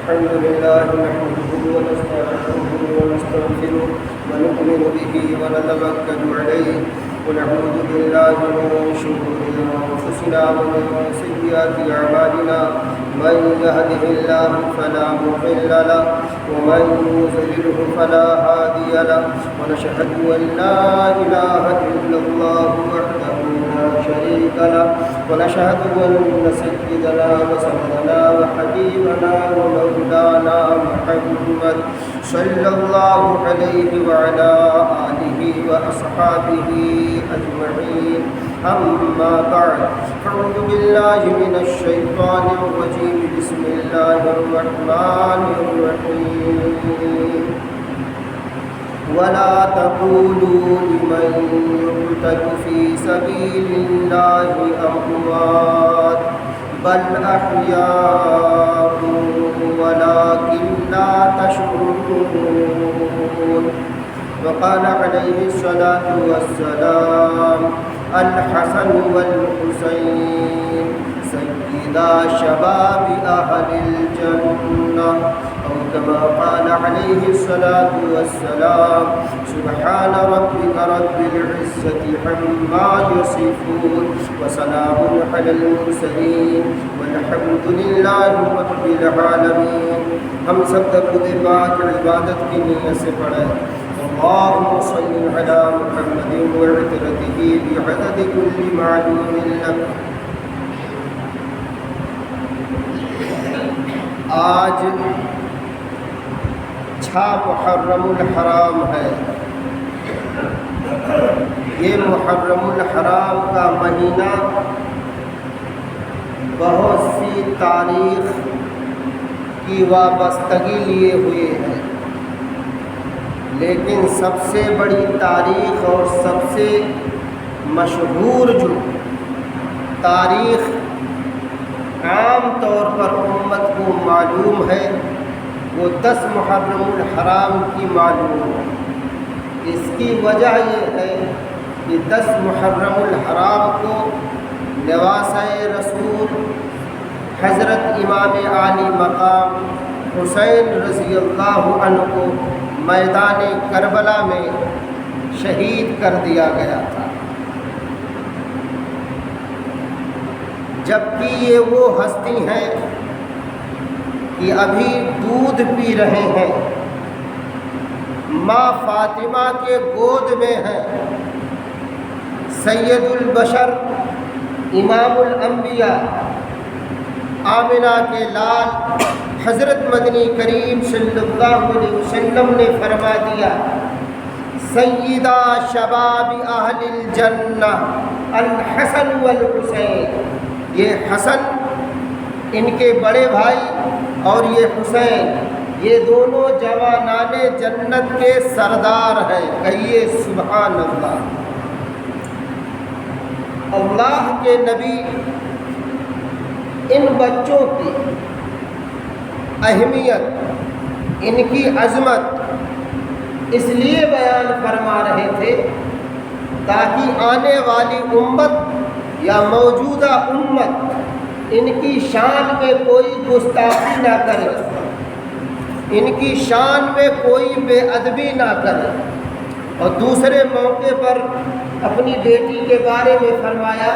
الحمد لله نحمده ونستعينه ونستغفره ونؤمن به ونتوكل عليه ونعوذ بالله من شرور أنفسنا ومن سيئات أعمالنا من يهده الله فلا مضل له ومن يضلل فلا هادي له ونشهد أن لا إله إلا الله وحده لا شريك له ونشهد أن سيدنا وسندنا وحبيبنا ومولانا محمد صلى الله عليه وعلى آله وأصحابه أجمعين أما بعد فأعوذ بالله من الشيطان الرجيم بسم الله الرحمن الرحيم ولا تقولوا لمن يقتل في سبيل الله أموات بل أحياء ولكن لا تشعرون وقال عليه الصلاة والسلام الحسن والحسين سيدا شباب أهل الجنة أو كما قال عليه الصلاة والسلام سبحان ربك رب العزة عما يصفون وسلام على المرسلين والحمد لله رب العالمين. ہم سب درود پاک عبادت کی نیت سے پڑھیں اللهم صل على محمد وعترته بعدد كل معلوم لك. آج محرم الحرام ہے. یہ محرم الحرام کا مہینہ بہت سی تاریخ کی وابستگی لیے ہوئے ہے، لیکن سب سے بڑی تاریخ اور سب سے مشہور جو تاریخ عام طور پر امت کو معلوم ہے وہ 10 محرم الحرام کی معلوم ہے. اس کی وجہ یہ ہے کہ 10 محرم الحرام کو نواسۂ رسول حضرت امام عالی مقام حسین رضی اللہ عنہ کو میدان کربلا میں شہید کر دیا گیا تھا، جبکہ یہ وہ ہستی ہیں کہ ابھی دودھ پی رہے ہیں، ماں فاطمہ کے گود میں ہیں. سید البشر امام الانبیاء آمنہ کے لال حضرت مدنی کریم صلی اللہ علیہ وسلم نے فرما دیا سیدہ شباب اہل الجنہ الحسن والحسین. یہ حسن ان کے بڑے بھائی اور یہ حسین یہ دونوں جوانان جنت کے سردار ہیں. کہیے سبحان اللہ. اللہ کے نبی ان بچوں کی اہمیت، ان کی عظمت اس لیے بیان فرما رہے تھے تاکہ آنے والی امت یا موجودہ امت ان کی شان میں کوئی گستاخی نہ کرے، ان کی شان میں کوئی بے ادبی نہ کرے. اور دوسرے موقع پر اپنی بیٹی کے بارے میں فرمایا،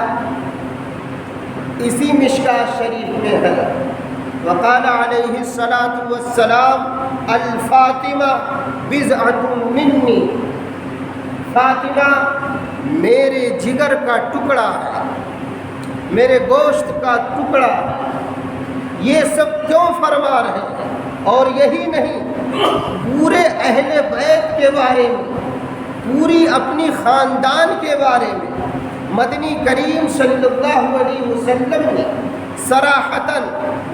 اسی مشکاۃ شریف میں ہے وقال علیہ الصلاۃ والسلام الفاطمہ بضعۃ منی. فاطمہ میرے جگر کا ٹکڑا ہے، میرے گوشت کا ٹکڑا ہے. یہ سب کیوں فرما رہے ہیں؟ اور یہی نہیں، پورے اہل بیت کے بارے میں، پوری اپنی خاندان کے بارے میں مدنی کریم صلی اللہ علیہ وسلم نے صراحتاً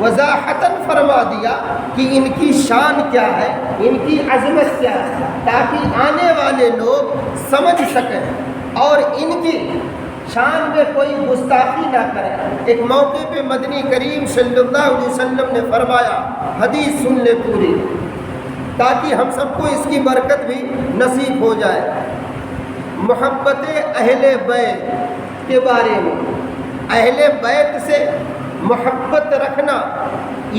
وضاحتاً فرما دیا کہ ان کی شان کیا ہے، ان کی عظمت کیا ہے، تاکہ آنے والے لوگ سمجھ سکیں اور ان کی شان میں کوئی گستاخی نہ کرے. ایک موقع پہ مدنی کریم صلی اللہ علیہ وسلم نے فرمایا، حدیث سن لے پوری تاکہ ہم سب کو اس کی برکت بھی نصیب ہو جائے. محبت اہل بیت کے بارے میں، اہل بیت سے محبت رکھنا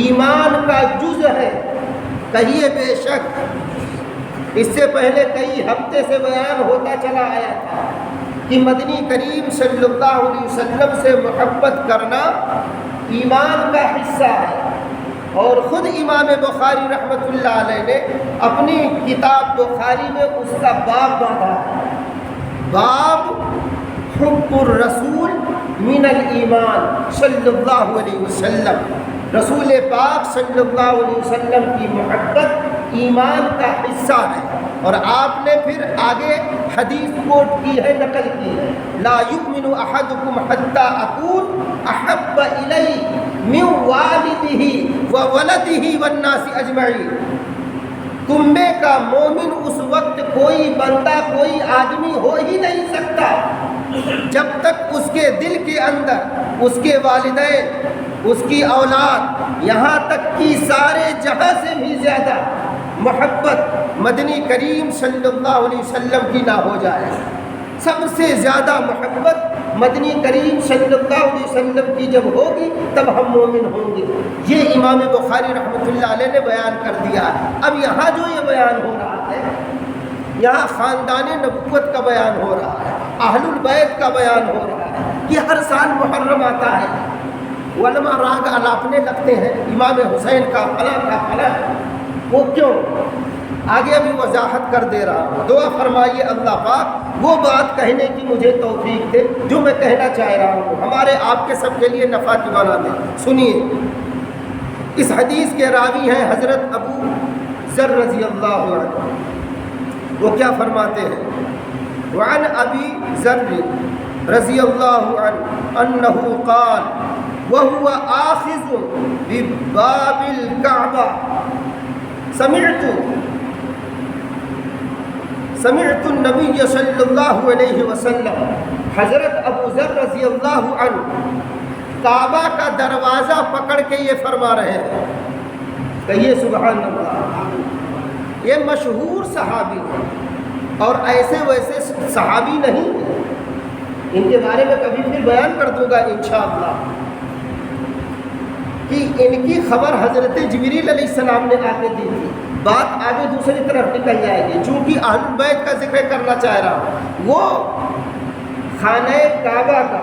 ایمان کا جز ہے، کہیے بے شک۔ اس سے پہلے کئی ہفتے سے بیان ہوتا چلا آیا تھا کہ مدنی کریم صلی اللہ علیہ وسلم سے محبت کرنا ایمان کا حصہ ہے، اور خود امام بخاری رحمۃ اللہ علیہ نے اپنی کتاب بخاری میں اس کا باب باندھا ہے، باب حب الرسول من الایمان صلی اللہ علیہ وسلم، رسول پاک صلی اللہ علیہ وسلم کی محبت ایمان کا حصہ ہے۔ اور آپ نے پھر آگے حدیث کوٹ کی ہے، نقل کی ہے، لا یؤمن احدکم حتی اکون احب الیہ من والدہ وولدہ والناس اجمعین، تم میں کا مومن اس وقت کوئی بندہ، کوئی آدمی ہو ہی نہیں سکتا جب تک اس کے دل کے اندر اس کے والدین، اس کی اولاد، یہاں تک کہ سارے جہاں سے بھی زیادہ محبت مدنی کریم صلی اللہ علیہ وسلم کی نہ ہو جائے۔ سب سے زیادہ محبت مدنی کریم صلی اللہ علیہ وسلم کی جب ہوگی تب ہم مومن ہوں گے۔ یہ امام بخاری رحمۃ اللہ علیہ نے بیان کر دیا۔ اب یہاں جو یہ بیان ہو رہا ہے، یہاں خاندان نبوت کا بیان ہو رہا ہے، اہل البیت کا بیان ہو رہا ہے۔ یہ ہر سال محرم آتا ہے، علماء راگ الاپنے لگتے ہیں، امام حسین کا فلاں کا فلاں، وہ کیوں؟ آگے ابھی وضاحت کر دے رہا ہوں۔ دعا فرمائیے اللہ پاک وہ بات کہنے کی مجھے توفیق دے جو میں کہنا چاہ رہا ہوں، ہمارے آپ کے سب کے لیے نفع کی بنا دے۔ سنیے، اس حدیث کے راوی ہیں حضرت ابو ذر رضی اللہ عنہ، وہ کیا فرماتے ہیں؟ وعن ابی ذر رضی اللہ عنہ انہ قال وهو آخذ بباب الكعبہ سمعت النبی صلی اللہ علیہ وسلم، حضرت ابو ذر رضی اللہ عنہ کعبہ کا دروازہ پکڑ کے یہ فرما رہے ہیں، کہیے سبحان اللہ۔ یہ مشہور صحابی ہیں اور ایسے ویسے صحابی نہیں ہیں، ان کے بارے میں کبھی پھر بیان کر دوں گا انشاءاللہ کہ ان کی خبر حضرت جبریل علیہ السلام نے آ کے دی تھی۔ بات آگے دوسری طرف نکل جائے گی، چونکہ اہل بیت کا ذکر کرنا چاہ رہا ہوں۔ وہ خانہ کعبہ کا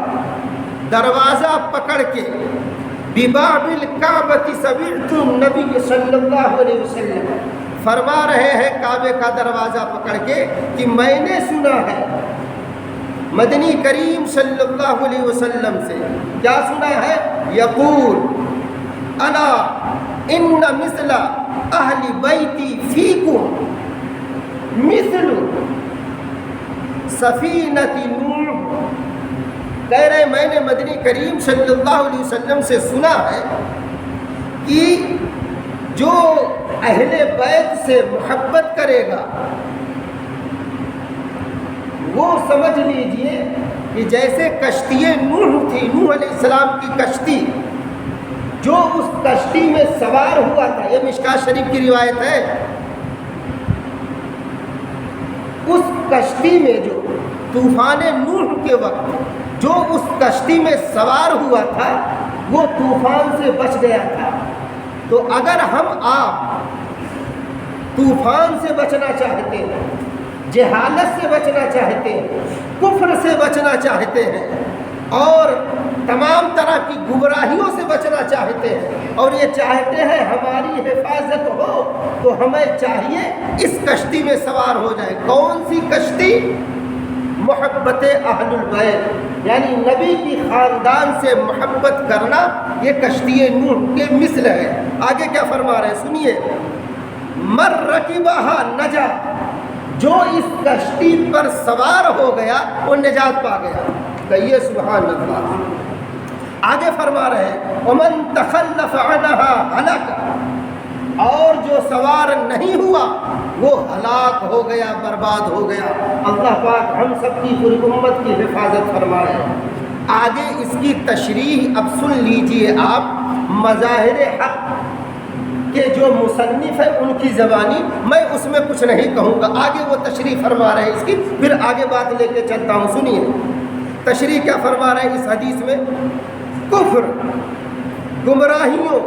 دروازہ پکڑ کے بباب الکعبۃ سمعت النبی صلی اللہ علیہ وسلم فرما رہے ہیں کعبے کا دروازہ پکڑ کے کہ میں نے سنا ہے مدنی کریم صلی اللہ علیہ وسلم سے، کیا سنا ہے؟ یقول الا ان مثل اہل بیتی فیکم مثل سفینۃ نوح، کہہ رہے میں نے مدنی کریم صلی اللہ علیہ وسلم سے سنا ہے کہ جو اہل بیت سے محبت کرے گا وہ سمجھ لیجئے کہ جیسے کشتی نوح تھی، نوح علیہ السلام کی کشتی، جو اس کشتی میں سوار ہوا تھا، یہ مشکاۃ شریف کی روایت ہے، اس کشتی میں جو طوفان نوح کے وقت جو اس کشتی میں سوار ہوا تھا وہ طوفان سے بچ گیا تھا۔ تو اگر ہم آپ طوفان سے بچنا چاہتے ہیں، جہالت سے بچنا چاہتے ہیں، کفر سے بچنا چاہتے ہیں اور تمام طرح کی گمراہیوں سے بچنا چاہتے ہیں اور یہ چاہتے ہیں ہماری حفاظت ہو، تو ہمیں چاہیے اس کشتی میں سوار ہو جائے۔ کون سی کشتی؟ محبت اہل البیت، یعنی نبی کی خاندان سے محبت کرنا، یہ کشتی نوح کے مثل ہے۔ آگے کیا فرما رہے ہیں سنیے، من رکبہا نجا، جو اس کشتی پر سوار ہو گیا وہ نجات پا گیا، کہیے سبحان اللہ۔ آگے فرما رہے ہیں ومن تخلف عنہا ہلک، اور جو سوار نہیں ہوا وہ ہلاک ہو گیا، برباد ہو گیا۔ اللہ پاک ہم سب کی پوری امت کی حفاظت فرمائے۔ آگے اس کی تشریح اب سن لیجئے آپ، مظاہر حق کہ جو مصنف ہے ان کی زبانی، میں اس میں کچھ نہیں کہوں گا، آگے وہ تشریح فرما رہے ہیں اس کی، پھر آگے بات لے کے چلتا ہوں۔ سنیے تشریح کیا فرما رہے ہیں اس حدیث میں، کفر، گمراہیوں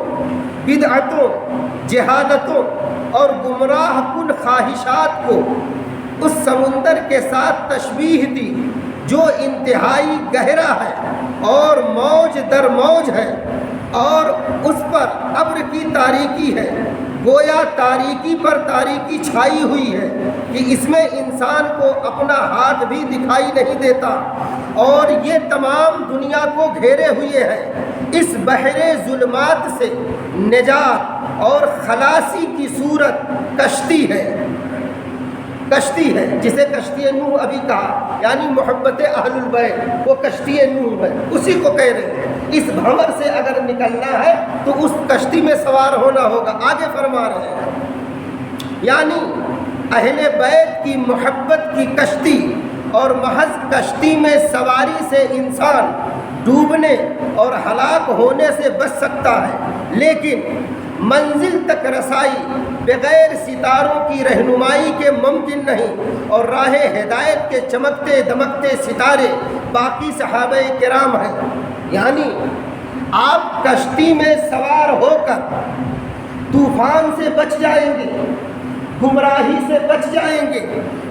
بدعتوں، جہالتوں اور گمراہ کن خواہشات کو اس سمندر کے ساتھ تشبیہ دی جو انتہائی گہرا ہے اور موج در موج ہے، اور اس پر ابر کی تاریکی ہے، گویا تاریکی پر تاریکی چھائی ہوئی ہے کہ اس میں انسان کو اپنا ہاتھ بھی دکھائی نہیں دیتا، اور یہ تمام دنیا کو گھیرے ہوئے ہے۔ اس بحر ظلمات سے نجات اور خلاصی کی صورت کشتی ہے، کشتی ہے جسے کشتی نوح ابھی کہا، یعنی محبت اہل البیت، وہ کشتی نوح ہے، اسی کو کہہ رہے ہیں۔ اس بھنور سے اگر نکلنا ہے تو اس کشتی میں سوار ہونا ہوگا، آگے فرما رہے ہیں، یعنی اہل بیت کی محبت کی کشتی، اور محض کشتی میں سواری سے انسان ڈوبنے اور ہلاک ہونے سے بچ سکتا ہے، لیکن منزل تک رسائی بغیر ستاروں کی رہنمائی کے ممکن نہیں، اور راہ ہدایت کے چمکتے دمکتے ستارے باقی صحابہ کرام ہیں۔ یعنی آپ کشتی میں سوار ہو کر طوفان سے بچ جائیں گے، گمراہی سے بچ جائیں گے،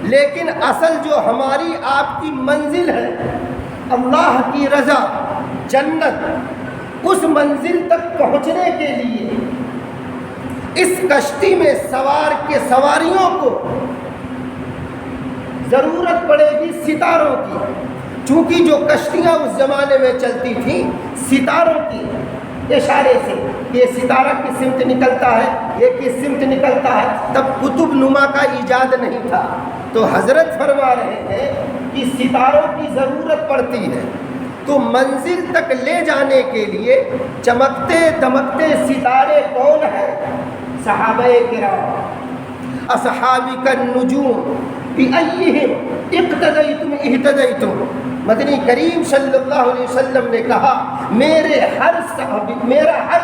لیکن اصل جو ہماری آپ کی منزل ہے اللہ کی رضا، جنت، اس منزل تک پہنچنے کے لیے اس کشتی میں سواریوں کو ضرورت پڑے گی ستاروں کی، چونکہ جو کشتیاں اس زمانے میں چلتی تھیں ستاروں کی اشارے سے، یہ ستارہ کس سمت نکلتا ہے، یہ کس سمت نکلتا ہے، تب قطب نما کا ایجاد نہیں تھا، تو حضرت فرما رہے ہیں کہ ستاروں کی ضرورت پڑتی ہے، تو منزل تک لے جانے کے لیے چمکتے دمکتے ستارے کون ہیں؟ صحابہ کرام، اصحابک النجوم بأیہم اقتدیتم اہتدیتم۔ مدنی کریم صلی اللہ علیہ وسلم نے کہا میرا ہر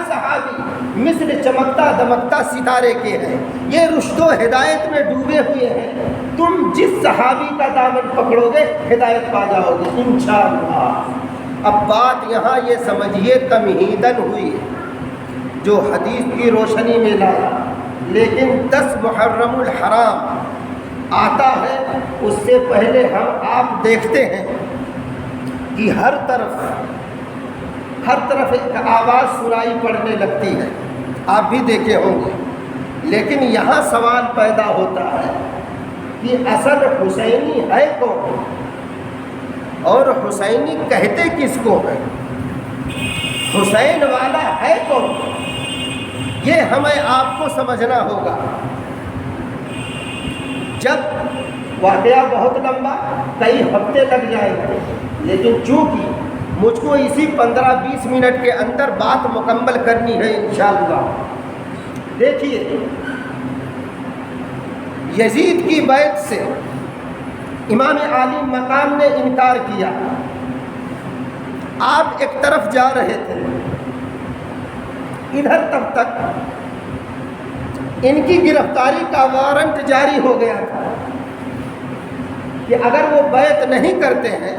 صحابی مثل چمکتا دمکتا ستارے کے ہیں، یہ رشد و ہدایت میں ڈوبے ہوئے ہیں، تم جس صحابی کا دامن پکڑو گے ہدایت پا جاؤ گے انشاءاللہ۔ اب بات یہاں یہ سمجھیے تمہیدن ہوئی جو حدیث کی روشنی میں لایا، لیکن 10 محرم الحرام آتا ہے، اس سے پہلے ہم آپ دیکھتے ہیں کہ ہر طرف ایک آواز سنائی پڑنے لگتی ہے، آپ بھی دیکھے ہوں گے، لیکن یہاں سوال پیدا ہوتا ہے کہ اصل حسینی ہے کون، اور حسینی کہتے کس کو ہیں، حسین والا ہے کون، یہ ہمیں آپ کو سمجھنا ہوگا۔ جب واقعہ بہت لمبا، کئی ہفتے لگ جائیں گے، لیکن چونکہ مجھ کو اسی 15-20 منٹ کے اندر بات مکمل کرنی ہے انشاءاللہ۔ دیکھیے، یزید کی بیعت سے امام عالی مقام نے انکار کیا، آپ ایک طرف جا رہے تھے، ادھر تب تک ان کی گرفتاری کا وارنٹ جاری ہو گیا تھا کہ اگر وہ بیعت نہیں کرتے ہیں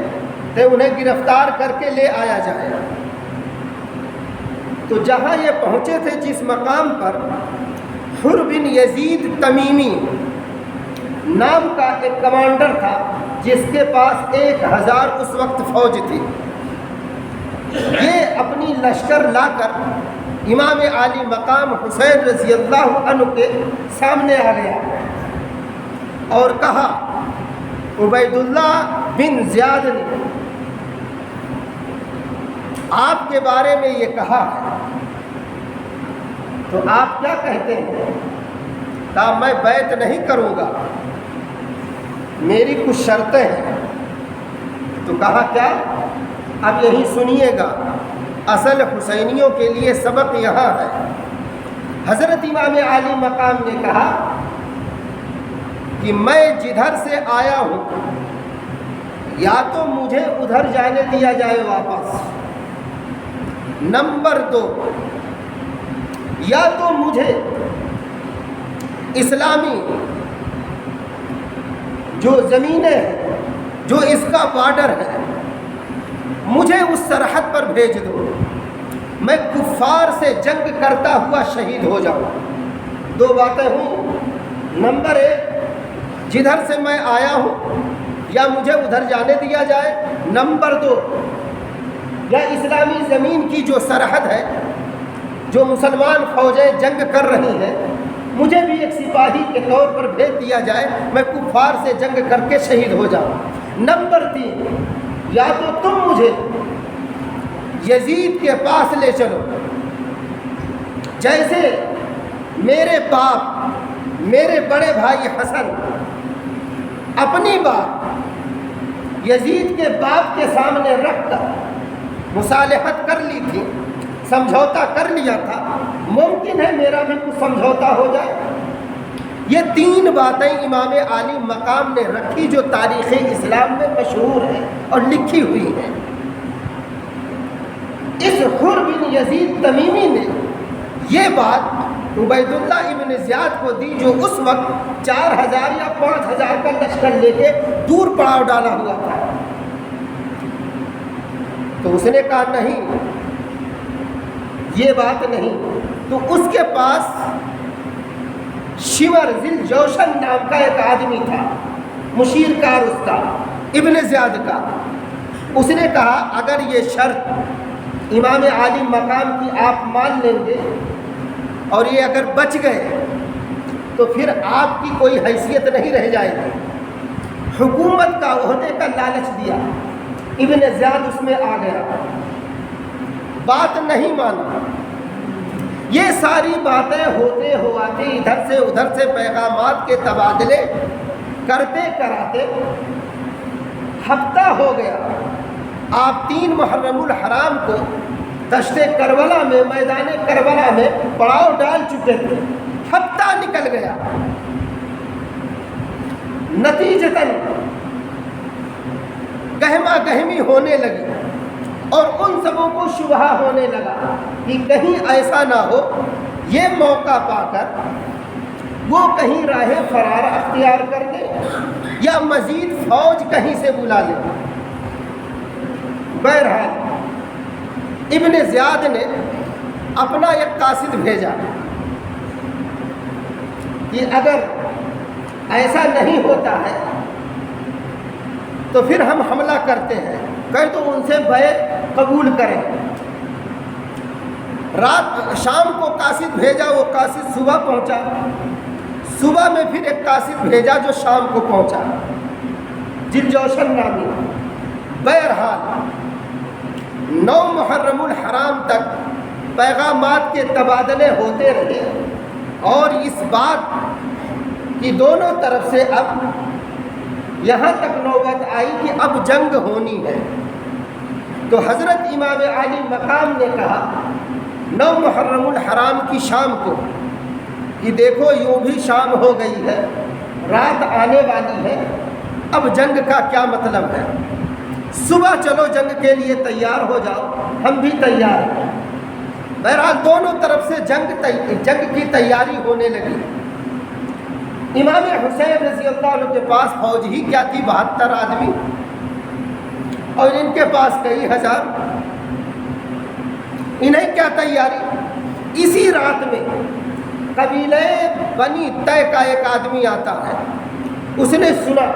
تو انہیں گرفتار کر کے لے آیا جائے۔ تو جہاں یہ پہنچے تھے جس مقام پر، حر بن یزید تمیمی نام کا ایک کمانڈر تھا جس کے پاس 1000 اس وقت فوج تھی، یہ اپنی لشکر لا کر امام عالی مقام حسین رضی اللہ عنہ کے سامنے آ گیا اور کہا عبید اللہ بن زیاد نے آپ کے بارے میں یہ کہا ہے، تو آپ کیا کہتے ہیں؟ کہا میں بیعت نہیں کروں گا، میری کچھ شرطیں ہیں۔ تو کہا کیا؟ اب یہی سنیے گا، اصل حسینیوں کے لیے سبق یہاں ہے۔ حضرت امام عالی مقام نے کہا کہ میں جدھر سے آیا ہوں یا تو مجھے ادھر جانے دیا جائے واپس، نمبر 2، یا تو مجھے اسلامی جو زمینیں ہیں، جو اس کا بارڈر ہے، مجھے اس سرحد پر بھیج دو، میں کفار سے جنگ کرتا ہوا شہید ہو جاؤں۔ دو باتیں ہوئیں، نمبر ایک جدھر سے میں آیا ہوں یا مجھے ادھر جانے دیا جائے، نمبر دو یا اسلامی زمین کی جو سرحد ہے، جو مسلمان فوجیں جنگ کر رہی ہیں، مجھے بھی ایک سپاہی کے طور پر بھیج دیا جائے، میں کفار سے جنگ کر کے شہید ہو جاؤں۔ نمبر تین، یا تو تم مجھے یزید کے پاس لے چلو، جیسے میرے باپ، میرے بڑے بھائی حسن اپنی بات یزید کے باپ کے سامنے رکھ کر مصالحت کر لی تھی، سمجھوتا کر لیا تھا، ممکن ہے میرا بھی کچھ سمجھوتا ہو جائے۔ یہ تین باتیں امام عالی مقام نے رکھی جو تاریخ اسلام میں مشہور ہیں اور لکھی ہوئی ہیں۔ اس حر بن یزید تمیمی نے یہ بات عبید اللہ ابن زیاد کو دی، جو اس وقت 4000 یا 5000 کا لشکر لے کے دور پڑاؤ ڈالا ہوا تھا۔ تو اس نے کہا نہیں، یہ بات نہیں۔ تو اس کے پاس شمر ذل جوشن نام کا ایک آدمی تھا، مشیر کار اس کا، ابن زیاد کا۔ اس نے کہا اگر یہ شرط امام عالی مقام کی آپ مان لیں گے اور یہ اگر بچ گئے تو پھر آپ کی کوئی حیثیت نہیں رہ جائے گی۔ حکومت کا عہدے کا لالچ دیا، ابن زیاد اس میں آ گیا، بات نہیں مانا۔ یہ ساری باتیں ہوتے ہوتے ادھر سے ادھر سے پیغامات کے تبادلے کرتے کراتے ہفتہ ہو گیا۔ آپ 3 محرم الحرام کو دشت کربلا میں، میدان کربلا میں پڑاؤ ڈال چکے تھے، ہفتہ نکل گیا۔ نتیجتاً گہما گہمی ہونے لگی اور ان سبوں کو شبہ ہونے لگا کہ کہیں ایسا نہ ہو یہ موقع پا کر وہ کہیں راہ فرار اختیار کر لے یا مزید فوج کہیں سے بلا لے۔ بہرحال ابن زیاد نے اپنا ایک قاصد بھیجا کہ اگر ایسا نہیں ہوتا ہے تو پھر ہم حملہ کرتے ہیں، کہیں تو ان سے بیعت قبول کریں۔ شام کو قاصد بھیجا، وہ قاصد صبح پہنچا، صبح میں پھر ایک قاصد بھیجا جو شام کو پہنچا، ذل جوشن نامی۔ بہرحال 9 محرم الحرام تک پیغامات کے تبادلے ہوتے رہے اور اس بات کی دونوں طرف سے اب یہاں تک نوبت آئی کہ اب جنگ ہونی ہے۔ تو حضرت امام عالی مقام نے کہا 9 محرم الحرام کی شام کو کہ دیکھو یوں بھی شام ہو گئی ہے، رات آنے والی ہے، اب جنگ کا کیا مطلب ہے؟ صبح چلو جنگ کے لیے تیار ہو جاؤ، ہم بھی تیار ہیں۔ بہرحال دونوں طرف سے جنگ کی تیاری ہونے لگی۔ امام حسین رضی اللہ عنہ کے پاس فوج ہی کیا تھی، 72 آدمی، اور ان کے پاس کئی ہزار، انہیں کیا تیاری۔ اسی رات میں قبیلہ بنی طے کا ایک آدمی آتا ہے، اس نے سنا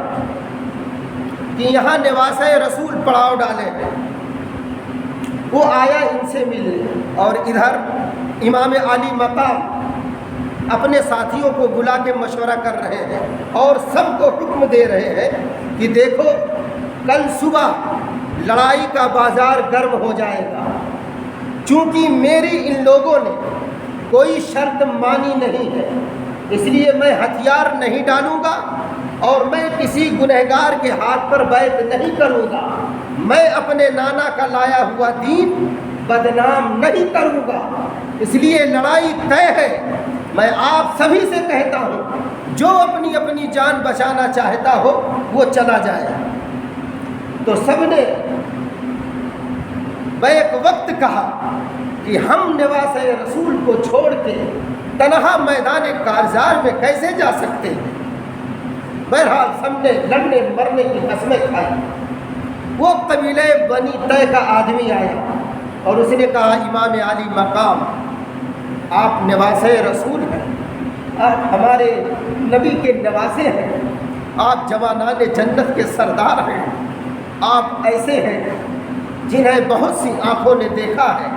کہ یہاں نواسہ رسول پڑاؤ ڈالے ہیں، وہ آیا ان سے ملنے، اور ادھر امام عالی مقام اپنے ساتھیوں کو بلا کے مشورہ کر رہے ہیں اور سب کو حکم دے رہے ہیں کہ دیکھو کل صبح لڑائی کا بازار گرم ہو جائے گا، چونکہ میری ان لوگوں نے کوئی شرط مانی نہیں ہے، اس لیے میں ہتھیار نہیں ڈالوں گا اور میں کسی گنہگار کے ہاتھ پر بیعت نہیں کروں گا، میں اپنے نانا کا لایا ہوا دین بدنام نہیں کروں گا، اس لیے لڑائی طے ہے۔ میں آپ سبھی سے کہتا ہوں جو اپنی اپنی جان بچانا چاہتا ہو وہ چلا جائے۔ تو سب نے بیک وقت کہا کہ ہم نواسہ رسول کو چھوڑ کے تنہا میدان کارزار میں کیسے جا سکتے ہیں۔ بہرحال سب نے لڑنے مرنے کی قسمیں کھائی۔ وہ قبیلہ بنی طے کا آدمی آیا، اور اس نے کہا امام علی مقام آپ نواسے رسول ہیں، آپ ہمارے نبی کے نواسے ہیں، آپ جوانان جنت کے سردار ہیں، آپ ایسے ہیں جنہیں بہت سی آنکھوں نے دیکھا ہے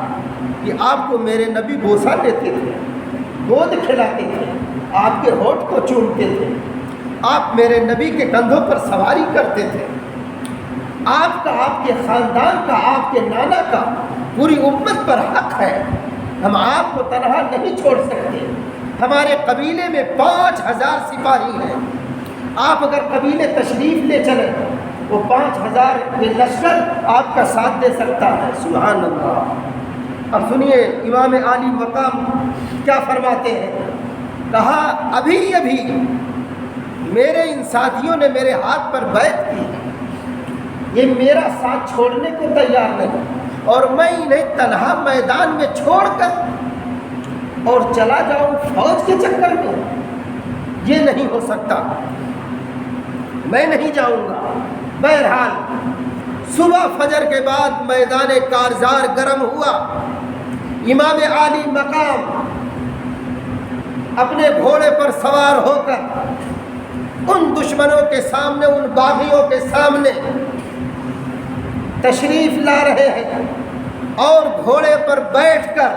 کہ آپ کو میرے نبی بوسہ دیتے تھے، گود کھلاتے تھے، آپ کے ہونٹ کو چومتے تھے، آپ میرے نبی کے کندھوں پر سواری کرتے تھے، آپ کا، آپ کے خاندان کا، آپ کے نانا کا پوری امت پر حق ہے، ہم آپ کو تنہا نہیں چھوڑ سکتے، ہمارے قبیلے میں 5000 سپاہی ہیں، آپ اگر قبیلے تشریف لے چلیں وہ 5000 کے لشکر آپ کا ساتھ دے سکتا ہے۔ سبحان اللہ۔ اب سنیے امام علی مقام کیا فرماتے ہیں، کہا ابھی ابھی میرے ان ساتھیوں نے میرے ہاتھ پر بیعت کی، یہ میرا ساتھ چھوڑنے کو تیار نہیں، اور میں انہیں تنہا میدان میں چھوڑ کر اور چلا جاؤں فوج کے چکر میں، یہ نہیں ہو سکتا، میں نہیں جاؤں گا۔ بہرحال صبح فجر کے بعد میدان کارزار گرم ہوا، امام علی مقام اپنے گھوڑے پر سوار ہو کر ان دشمنوں کے سامنے، ان باغیوں کے سامنے تشریف لا رہے ہیں اور گھوڑے پر بیٹھ کر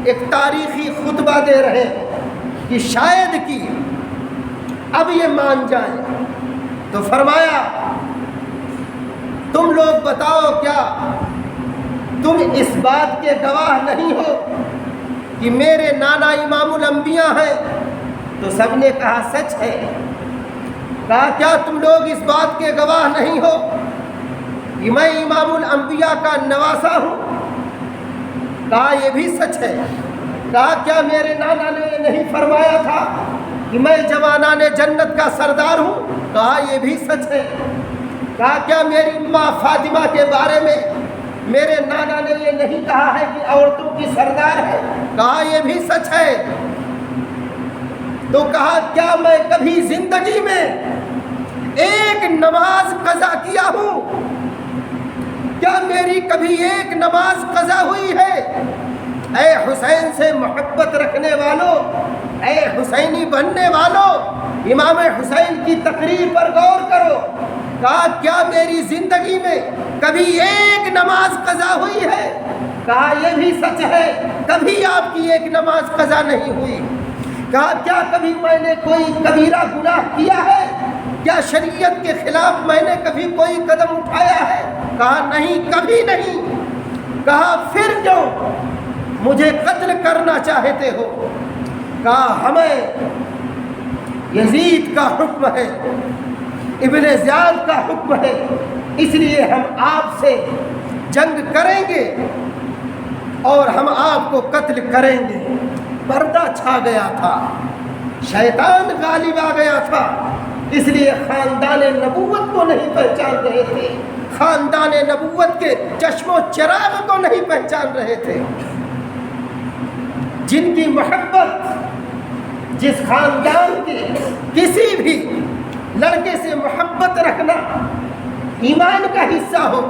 ایک تاریخی خطبہ دے رہے ہیں کہ شاید کہ اب یہ مان جائیں۔ تو فرمایا تم لوگ بتاؤ کیا تم اس بات کے گواہ نہیں ہو کہ میرے نانا امام الانبیاء ہیں؟ تو سب نے کہا سچ ہے۔ کہا کیا تم لوگ اس بات کے گواہ نہیں ہو کہ میں امام الانبیاء کا نواسا ہوں؟ کہا یہ بھی سچ ہے۔ کہا کیا میرے نانا نے یہ نہیں فرمایا تھا کہ میں جوانان جنت کا سردار ہوں؟ کہا یہ بھی سچ ہے۔ کہا کیا میری ماں فاطمہ کے بارے میں میرے نانا نے یہ نہیں کہا ہے کہ عورتوں کی سردار ہے؟ کہا یہ بھی سچ ہے۔ تو کہا کیا میں کبھی زندگی میں ایک نماز قضا کیا ہوں؟ کیا میری کبھی ایک نماز قضا ہوئی ہے؟ اے حسین سے محبت رکھنے والوں، اے حسینی بننے والوں، امام حسین کی تقریر پر غور کرو۔ کہا کیا میری زندگی میں کبھی ایک نماز قضا ہوئی ہے؟ کہا یہ بھی سچ ہے، کبھی آپ کی ایک نماز قضا نہیں ہوئی۔ کہا کیا کبھی میں نے کوئی کبیرہ گناہ کیا ہے؟ کیا شریعت کے خلاف میں نے کبھی کوئی قدم اٹھایا ہے؟ کہا نہیں، کبھی نہیں۔ کہا پھر کیوں مجھے قتل کرنا چاہتے ہو؟ کہا ہمیں یزید کا حکم ہے، ابن زیاد کا حکم ہے، اس لیے ہم آپ سے جنگ کریں گے اور ہم آپ کو قتل کریں گے۔ پردہ چھا گیا تھا، شیطان غالب آ گیا تھا، اس لیے خاندان نبوت کو نہیں پہچان رہے تھے، خاندان نبوت کے چشم و چراغ کو نہیں پہچان رہے تھے۔ جن کی محبت، جس خاندان کے کسی بھی لڑکے سے محبت رکھنا ایمان کا حصہ ہو،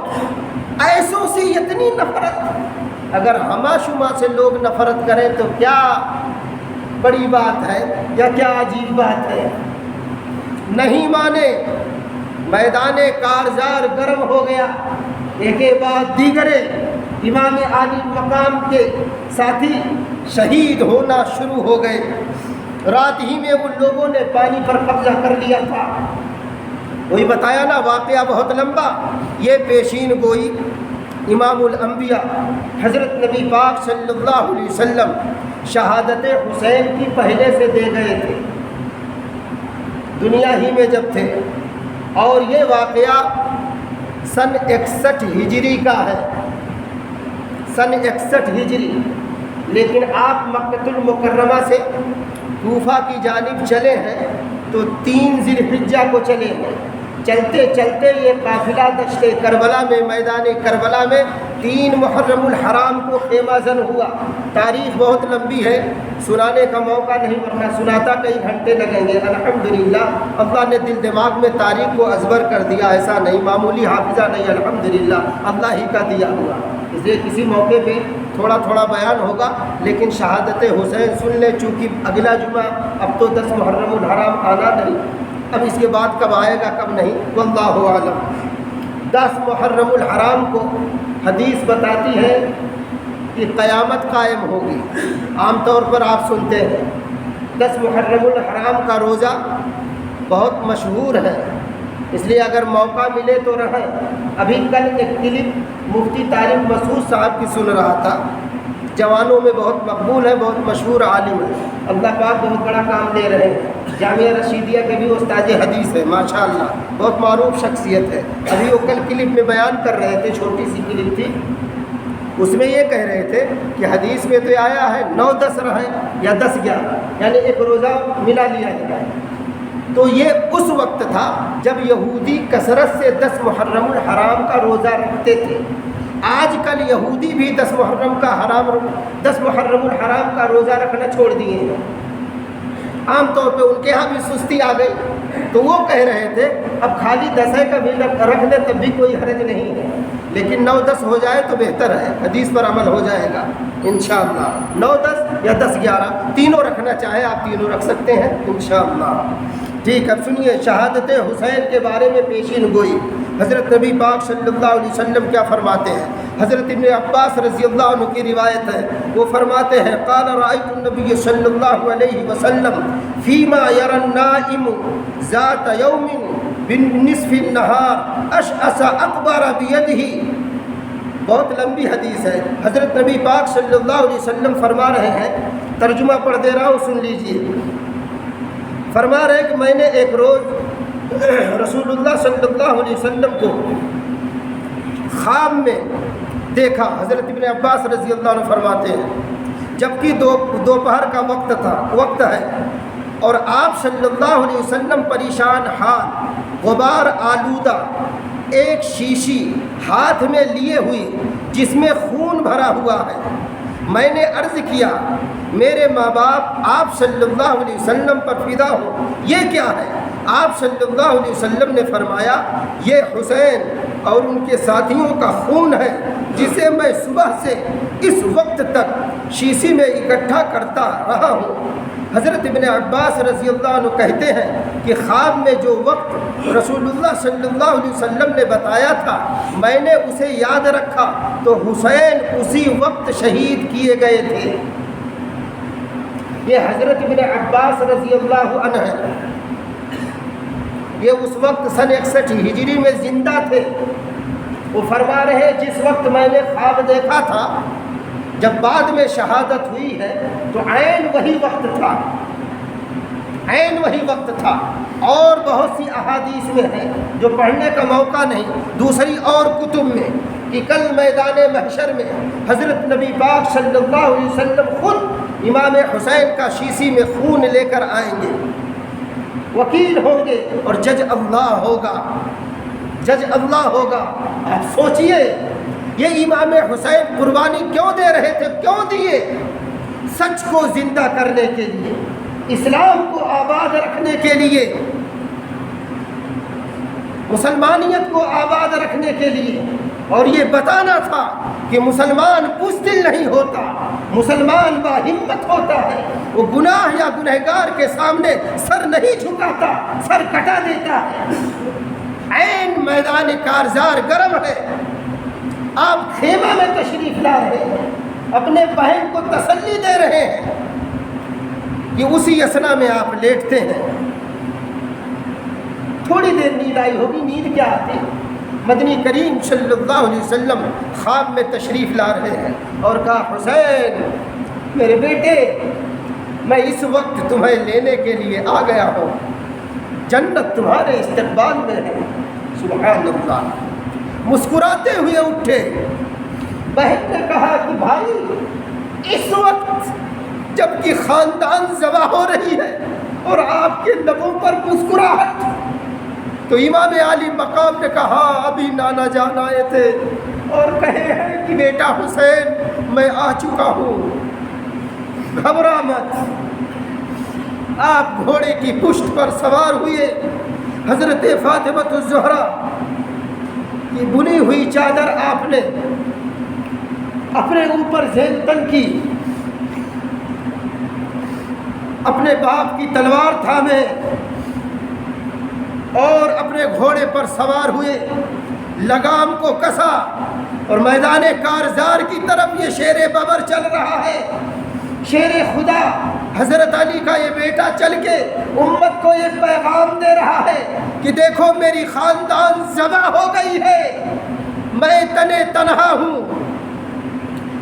ایسوں سے اتنی نفرت، اگر ہما شما سے لوگ نفرت کریں تو کیا بڑی بات ہے یا کیا عجیب بات ہے؟ نہیں مانے، میدان کارزار گرم ہو گیا، ایک کے بعد دیگرے امام علی مقام کے ساتھی شہید ہونا شروع ہو گئے۔ رات ہی میں ان لوگوں نے پانی پر قبضہ کر لیا تھا۔ وہی بتایا نا، واقعہ بہت لمبا، یہ پیشین گوئی امام الانبیاء حضرت نبی پاک صلی اللہ علیہ وسلم شہادت حسین کی پہلے سے دے گئے تھے، دنیا ہی میں جب تھے، اور یہ واقعہ سن 61 ہجری کا ہے، سن 61 ہجری، لیکن آپ مکہ المکرمہ سے کوفہ کی جانب چلے ہیں تو 3 ذی الحجہ کو چلے ہیں۔ چلتے چلتے یہ قافلہ دشت کربلا میں، میدان کربلا میں 3 محرم الحرام کو خیمہ زن ہوا۔ تاریخ بہت لمبی ہے، سنانے کا موقع نہیں، ورنہ سناتا کئی گھنٹے لگیں گے۔ الحمدللہ اللہ نے دل دماغ میں تاریخ کو ازبر کر دیا، ایسا نہیں، معمولی حافظہ نہیں، الحمدللہ اللہ ہی کا دیا ہوا۔ اس لیے کسی موقع پہ تھوڑا تھوڑا بیان ہوگا، لیکن شہادت حسین سن لیں، چونکہ اگلا جمعہ اب تو 10 محرم الحرام آنا نہیں، اب اس کے بعد کب آئے گا کب نہیں، واللہ اعلم۔ 10 محرم الحرام کو حدیث بتاتی ہے کہ قیامت قائم ہوگی۔ عام طور پر آپ سنتے ہیں 10 محرم الحرام کا روزہ بہت مشہور ہے، اس لیے اگر موقع ملے تو رہیں۔ ابھی کل ایک کلپ مفتی طارق مسعود صاحب کی سن رہا تھا، جوانوں میں بہت مقبول ہے، بہت مشہور عالم ہے، اللہ پاک بہت بڑا کام دے رہے ہیں۔ جامعہ رشیدیہ کے بھی استاد حدیث ہے، ماشاءاللہ بہت معروف شخصیت ہے۔ ابھی وہ کل کلپ میں بیان کر رہے تھے، چھوٹی سی کلپ تھی، اس میں یہ کہہ رہے تھے کہ حدیث میں تو آیا ہے 9-10 رہیں یا 10-11، یعنی ایک روزہ ملا لیا جائے۔ تو یہ اس وقت تھا جب یہودی کثرت سے 10 محرم الحرام کا روزہ رکھتے تھے۔ آج کل یہودی بھی 10 محرم الحرام کا روزہ رکھنا چھوڑ دیے ہیں، عام طور پہ ان کے ہاں بھی سستی آ گئی۔ تو وہ کہہ رہے تھے اب خالی 10 کا بھی رکھ لیں تب بھی کوئی حرج نہیں ہے، لیکن 9-10 ہو جائے تو بہتر ہے، حدیث پر عمل ہو جائے گا انشاءاللہ۔ 9-10 یا 10-11 تینوں رکھنا چاہے آپ تینوں رکھ سکتے ہیں انشاءاللہ۔ ٹھیک، اب سنیے شہادت حسین کے بارے میں پیشین گوئی۔ حضرت نبی پاک صلی اللہ علیہ وسلم کیا فرماتے ہیں؟ حضرت ابن عباس رضی اللہ عنہ کی روایت ہے، وہ فرماتے ہیں قال رأیت النبی صلی اللہ علیہ وسلم فیما یری النائم ذات یوم بالنصف النہار اشعث اکبر بیدہ۔ بہت لمبی حدیث ہے، حضرت نبی پاک صلی اللہ علیہ وسلم فرما رہے ہیں، ترجمہ پڑھ دے رہا ہوں سن لیجئے۔ فرما رہے کہ میں نے ایک روز رسول اللہ صلی اللہ علیہ وسلم کو خواب میں دیکھا۔ حضرت ابن عباس رضی اللہ عنہ فرماتے ہیں جبکہ دوپہر کا وقت ہے اور آپ صلی اللہ علیہ وسلم پریشان حال، غبار آلودہ ایک شیشی ہاتھ میں لیے ہوئی جس میں خون بھرا ہوا ہے۔ میں نے عرض کیا میرے ماں باپ آپ صلی اللہ علیہ وسلم پر فدا ہو، یہ کیا ہے؟ آپ صلی اللہ علیہ وسلم نے فرمایا یہ حسین اور ان کے ساتھیوں کا خون ہے جسے میں صبح سے اس وقت تک شیشی میں اکٹھا کرتا رہا ہوں۔ حضرت ابن عباس رضی اللہ عنہ کہتے ہیں کہ خواب میں جو وقت رسول اللہ صلی اللہ علیہ وسلم نے بتایا تھا میں نے اسے یاد رکھا تو حسین اسی وقت شہید کیے گئے تھے۔ یہ حضرت ابن عباس رضی اللہ عنہ ہے، یہ اس وقت سن 61 ہجری میں زندہ تھے۔ وہ فرما رہے جس وقت میں نے خواب دیکھا تھا جب بعد میں شہادت ہوئی ہے تو عین وہی وقت تھا، عین وہی وقت تھا۔ اور بہت سی احادیث میں ہیں جو پڑھنے کا موقع نہیں، دوسری اور کتب میں، کہ کل میدان محشر میں حضرت نبی پاک صلی اللہ علیہ وسلم خود امام حسین کا شیشی میں خون لے کر آئیں گے، وکیل ہوں گے اور جج اللہ ہوگا، جج اللہ ہوگا۔ آپ سوچئے یہ امام حسین قربانی کیوں دے رہے تھے، کیوں دیے؟ سچ کو زندہ کرنے کے لیے، اسلام کو آباد رکھنے کے لیے، مسلمانیت کو آباد رکھنے کے لیے، اور یہ بتانا تھا کہ مسلمان بزدل نہیں ہوتا، مسلمان باہمت ہوتا ہے، وہ گناہ یا گنہگار کے سامنے سر نہیں جھکاتا، سر کٹا دیتا ہے۔ عین میدان کارزار گرم ہے، آپ خیمہ میں تشریف لا رہے ہیں، اپنے بہن کو تسلی دے رہے ہیں کہ اسی اسنا میں آپ لیٹتے ہیں۔ تھوڑی دیر نیند آئی ہوگی، نیند کیا آتی؟ مدنی کریم صلی اللہ علیہ وسلم خواب میں تشریف لا رہے ہیں اور کہا حسین میرے بیٹے میں اس وقت تمہیں لینے کے لیے آ گیا ہوں، جنت تمہارے استقبال میں ہے۔ سبحان اللہ۔ مسکراتے ہوئے اٹھے، بہن نے کہا کہ بھائی اس وقت جب کہ خاندان ذبح ہو رہی ہے اور آپ کے لبوں پر مسکراہٹ، تو امام عالی مقام نے کہا ابھی نانا جان آئے تھے، اور کہے ہیں کہ بیٹا حسین میں آ چکا ہوں، گھبرا مت۔ آپ گھوڑے کی پشت پر سوار ہوئے، حضرت فاطمہ الزہرا کی بنی ہوئی چادر آپ نے اپنے اوپر زینتن کی، اپنے باپ کی تلوار تھامے اور اپنے گھوڑے پر سوار ہوئے، لگام کو کسا اور میدان کارزار کی طرف یہ شیر ببر چل رہا ہے۔ شیر خدا حضرت علی کا یہ بیٹا چل کے امت کو یہ پیغام دے رہا ہے کہ دیکھو میری خاندان ذبح ہو گئی ہے، میں تنے تنہا ہوں،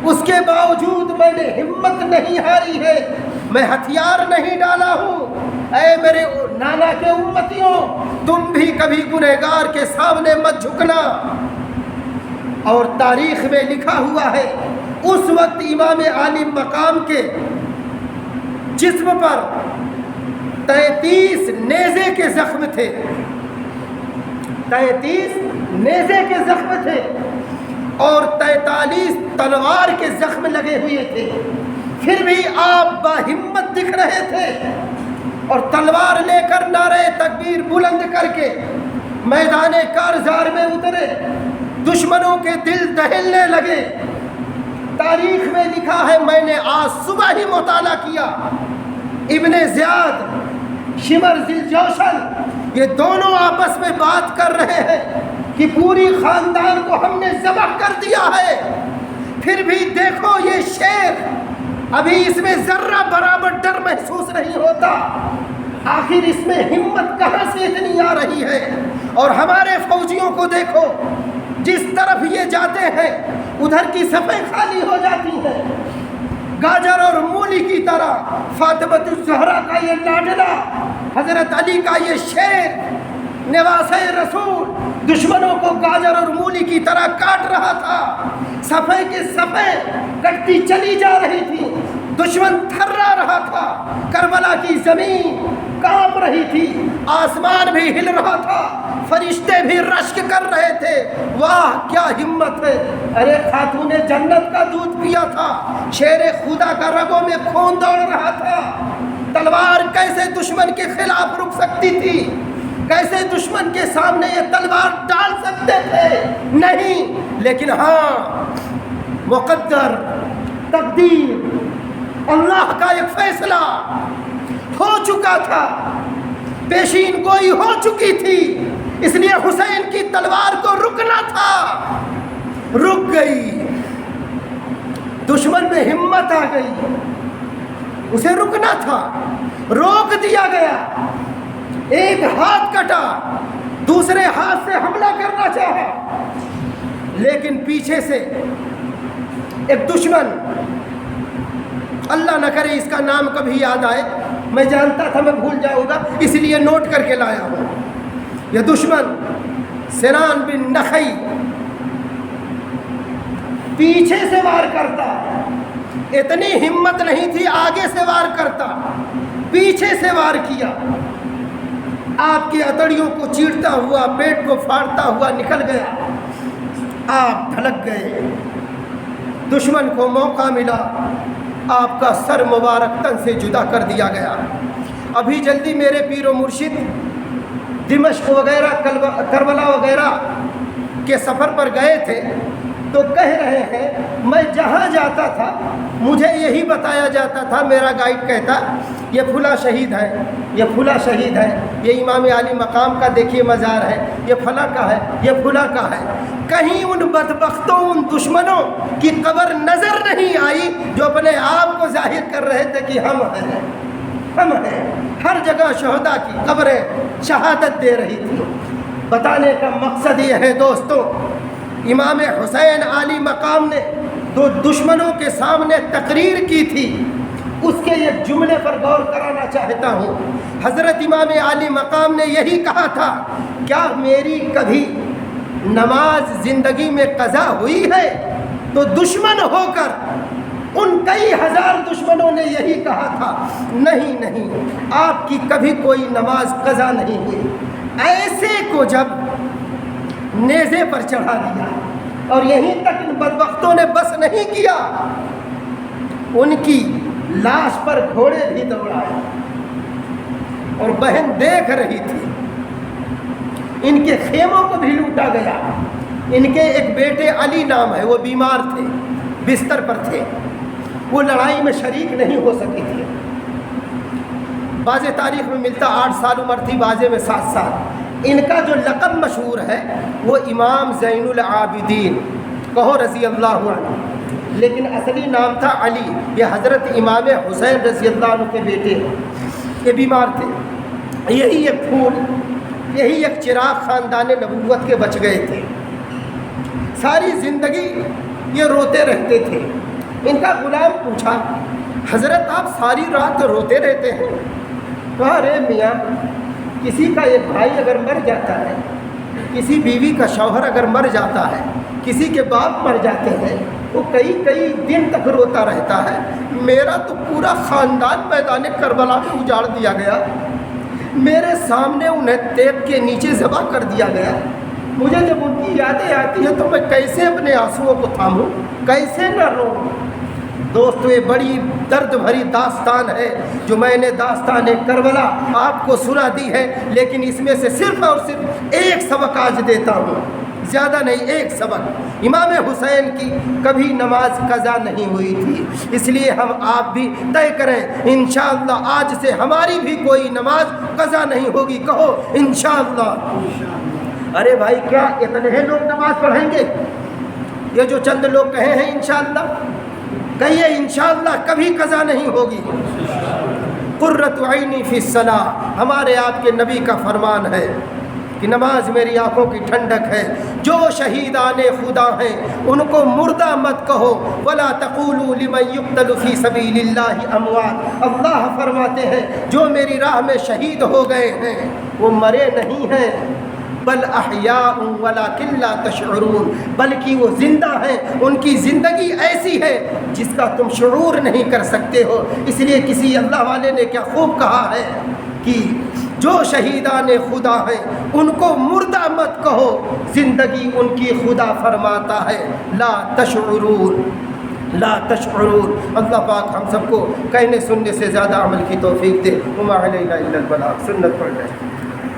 اس کے باوجود میں نے ہمت نہیں ہاری ہے، میں ہتھیار نہیں ڈالا ہوں۔ اے میرے نانا کے امتیوں، تم بھی کبھی گنہگار کے سامنے مت جھکنا۔ اور تاریخ میں لکھا ہوا ہے اس وقت امام عالی مقام کے جسم پر 33 نیزے کے زخم تھے، 33 نیزے کے زخم تھے اور 43 تلوار کے زخم لگے ہوئے تھے، پھر بھی آپ باہمت دکھ رہے تھے اور تلوار لے کر نعرہ تکبیر بلند کر کے میدان کارزار میں اترے، دشمنوں کے دل دہلنے لگے۔ تاریخ میں لکھا ہے، میں نے آج صبح ہی مطالعہ کیا، ابن زیاد، شمر ذوالجوشن، یہ دونوں آپس میں بات کر رہے ہیں کہ پوری خاندان کو ہم نے ذبح کر دیا ہے، پھر بھی دیکھو یہ شیر، ابھی اس میں ذرہ برابر ڈر محسوس نہیں ہوتا، آخر اس میں ہمت کہاں سے اتنی آ رہی ہے۔ اور ہمارے فوجیوں کو دیکھو، جس طرف یہ جاتے ہیں ادھر کی صفیں خالی ہو جاتی ہیں، گاجر اور مولی کی طرح فاطمہ الزہرا کا یہ لاڈلا، حضرت علی کا یہ شیر، نواسہ رسول، دشمنوں کو گاجر اور مولی کی طرح کاٹ رہا تھا، صفیں کے صفیں کٹتی چلی جا رہی تھی، دشمن تھرا رہا تھا، کربلا کی زمین کانپ رہی تھی، آسمان بھی ہل رہا تھا، فرشتے بھی رشک کر رہے تھے، واہ کیا ہمت ہے۔ ارے خاتون جنت کا دودھ پیا تھا، شیر خدا کا رگوں میں خون دوڑ رہا تھا، تلوار کیسے دشمن کے خلاف رک سکتی تھی، کیسے دشمن کے سامنے یہ تلوار ڈال سکتے تھے؟ نہیں، لیکن ہاں مقدر، تقدیر، اللہ کا ایک فیصلہ ہو چکا تھا، پیشین گوئی ہو چکی تھی، اس لیے حسین کی تلوار کو رکنا تھا، رک گئی، دشمن میں ہمت آ گئی، اسے رکنا تھا، روک دیا گیا، ایک ہاتھ کٹا، دوسرے ہاتھ سے حملہ کرنا چاہا، لیکن پیچھے سے ایک دشمن، اللہ نہ کرے اس کا نام کبھی یاد آئے، میں جانتا تھا میں بھول جاؤں گا اس لیے نوٹ کر کے لایا ہوں، یہ دشمن سنان بن نخعی پیچھے سے وار کرتا، اتنی ہمت نہیں تھی آگے سے وار کرتا، پیچھے سے وار کیا، آپ کی اتڑیوں کو چیرتا ہوا، پیٹ کو پھاڑتا ہوا نکل گیا، آپ دھڑک گئے، دشمن کو موقع ملا، آپ کا سر مبارک تن سے جدا کر دیا گیا۔ ابھی جلدی میرے پیر و مرشد دمشق وغیرہ کربلا وغیرہ کے سفر پر گئے تھے، تو کہہ رہے ہیں میں جہاں جاتا تھا مجھے یہی بتایا جاتا تھا، میرا گائیڈ کہتا یہ فلاں شہید ہے، یہ فلاں شہید ہے، یہ امام عالی مقام کا دیکھیے مزار ہے، یہ فلاں کا ہے، یہ فلاں کا ہے، کہیں ان بدبختوں، ان دشمنوں کی قبر نظر نہیں آئی جو اپنے آپ کو ظاہر کر رہے تھے کہ ہم ہیں، ہم ہیں۔ ہر جگہ شہداء کی قبریں شہادت دے رہی تھی۔ بتانے کا مقصد یہ ہے دوستو، امام حسین عالی مقام نے دو دشمنوں کے سامنے تقریر کی تھی، اس کے ایک جملے پر غور کرانا چاہتا ہوں۔ حضرت امام عالی مقام نے یہی کہا تھا، کیا میری کبھی نماز زندگی میں قضا ہوئی ہے؟ تو دشمن ہو کر ان کئی ہزار دشمنوں نے یہی کہا تھا، نہیں نہیں، آپ کی کبھی کوئی نماز قضا نہیں ہوئی۔ ایسے کو جب نیزے پر چڑھا دیا، اور یہیں تک ان بدبختوں نے بس نہیں کیا، ان کی لاش پر گھوڑے بھی دوڑائے، اور بہن دیکھ رہی تھی، ان کے خیموں کو بھی لوٹا گیا۔ ان کے ایک بیٹے علی نام ہے، وہ بیمار تھے، بستر پر تھے، وہ لڑائی میں شریک نہیں ہو سکے تھے۔ بعض تاریخ میں ملتا 8 سال عمر تھی، بعض میں 7 سال۔ ان کا جو لقب مشہور ہے وہ امام زین العابدین، کہو رضی اللہ عنہ، لیکن اصلی نام تھا علی۔ یہ حضرت امام حسین رضی اللہ عنہ کے بیٹے ہیں، یہ بیمار تھے۔ یہی ایک پھول، یہی ایک چراغ خاندان نبوت کے بچ گئے تھے۔ ساری زندگی یہ روتے رہتے تھے۔ ان کا غلام پوچھا، حضرت آپ ساری رات روتے رہتے ہیں؟ کہا، ارے میاں، کسی کا ایک بھائی اگر مر جاتا ہے، کسی بیوی کا شوہر اگر مر جاتا ہے، کسی کے باپ مر جاتے ہیں، وہ کئی دن تک روتا رہتا ہے۔ میرا تو پورا خاندان میدان کربلا میں اجاڑ دیا گیا، میرے سامنے انہیں تیغ کے نیچے ذبح کر دیا گیا۔ مجھے جب ان کی یادیں آتی ہیں تو میں کیسے اپنے آنسوؤں کو تھاموں، کیسے نہ رو۔ دوستو، یہ بڑی درد بھری داستان ہے جو میں نے داستان کربلا آپ کو سنا دی ہے، لیکن اس میں سے صرف اور صرف ایک سبق آج دیتا ہوں، زیادہ نہیں، ایک سبق۔ امام حسین کی کبھی نماز قضا نہیں ہوئی تھی، اس لیے ہم آپ بھی طے کریں انشاءاللہ آج سے ہماری بھی کوئی نماز قضا نہیں ہوگی، کہو انشاءاللہ۔ ارے بھائی، کیا اتنے لوگ نماز پڑھیں گے؟ یہ جو چند لوگ کہے ہیں انشاءاللہ، کہیے انشاءاللہ کبھی قضا نہیں ہوگی۔ قرۃ عینی فی الصلاۃ، ہمارے آپ کے نبی کا فرمان ہے کہ نماز میری آنکھوں کی ٹھنڈک ہے۔ جو شہیدان خدا ہیں ان کو مردہ مت کہو، ولا تقولوا لمن یقتل فی سبیل اللہ اموات۔ اللہ فرماتے ہیں جو میری راہ میں شہید ہو گئے ہیں وہ مرے نہیں ہیں، بل احیاء ولکن لا تشعرون، بلکہ وہ زندہ ہیں، ان کی زندگی ایسی ہے جس کا تم شعور نہیں کر سکتے ہو۔ اس لیے کسی اللہ والے نے کیا خوب کہا ہے کہ جو شہیدان خدا ہیں ان کو مردہ مت کہو، زندگی ان کی خدا فرماتا ہے لا تشعرون، لا تشعرون۔ اللہ پاک ہم سب کو کہنے سننے سے زیادہ عمل کی توفیق دے۔ وما علینا الا البلاغ۔ سنت پڑھ رہے ہیں۔